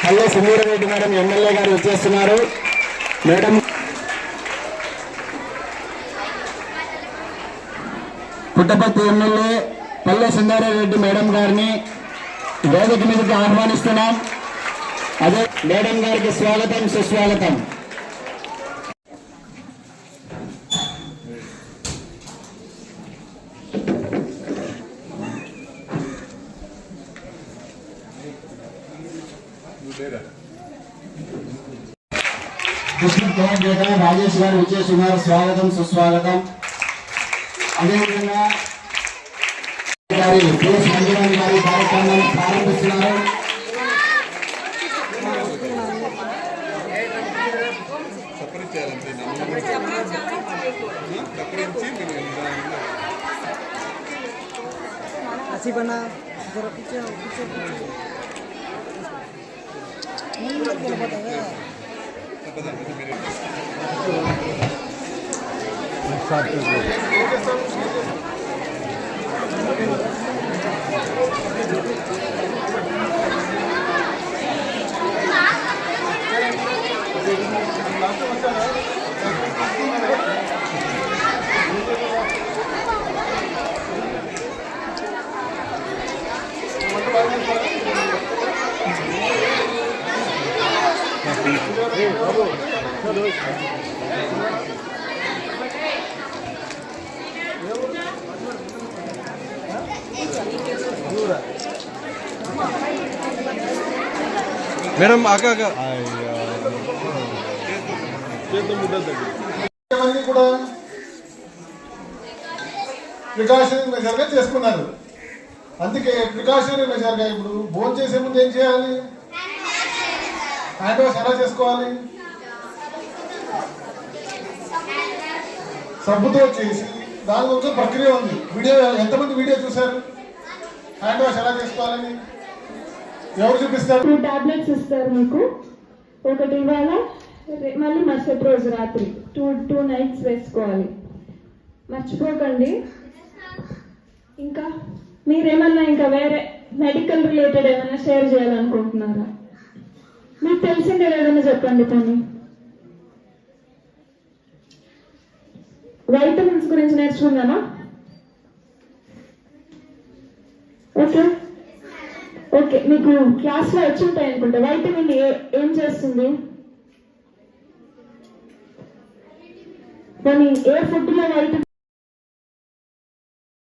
పల్లె సుమీరారెడ్డి madam MLA గారు వచ్చేస్తున్నారు. మేడం పుట్టపర్తి ఎమ్మెల్యే పల్లె సుందరారెడ్డి మేడం గారిని వేదిక మీదకి ఆహ్వానిస్తున్నాం. అదే మేడం గారికి స్వాగతం, సుస్వాగతం. రాజేష్ గారు విచ్చేస్తున్నారు. స్వాగతం, సుస్వాగతం. అదేవిధంగా మంజురాణి గారి కార్యక్రమాన్ని ప్రారంభిస్తున్నారు. మేడం ఆగా కూడా ప్రికాషనరీ మెజర్గా చేసుకున్నారు. అందుకే ప్రికాషనరీ మెజర్గా ఇప్పుడు భోజనం చేసే ముందు ఏం చేయాలి? హ్యాండ్ వాష్ ఎలా చేసుకోవాలి? సబ్బుతో చేసి దాని గురించి ప్రక్రియ ఉంది. వీడియో ఎంతమంది వీడియో చూశారు? హ్యాండ్ వాష్ ఎలా చేసుకోవాలని ఎవరు చూపిస్తారు? 2 టాబ్లెట్స్ ఇస్తారు మీకు. ఒకటి ఇవాళ, మళ్ళీ మరుసటి రోజు రాత్రి 2 నైట్స్ వేసుకోవాలి. మర్చిపోకండి. ఇంకా మీరేమన్నా ఇంకా వేరే మెడికల్ రిలేటెడ్ ఏమైనా షేర్ చేయాలనుకుంటున్నారా? మీకు తెలిసిందే ఏదైనా చెప్పండి. పని వైటమిన్స్ గురించి నేర్చుకుందామా? ఓకే ఓకే, మీకు క్లాస్ లో వచ్చి ఉంటాయి అనుకుంటా. వైటమిన్ ఏ ఏం చేస్తుంది? ఏ ఫుడ్ లో వైటమిన్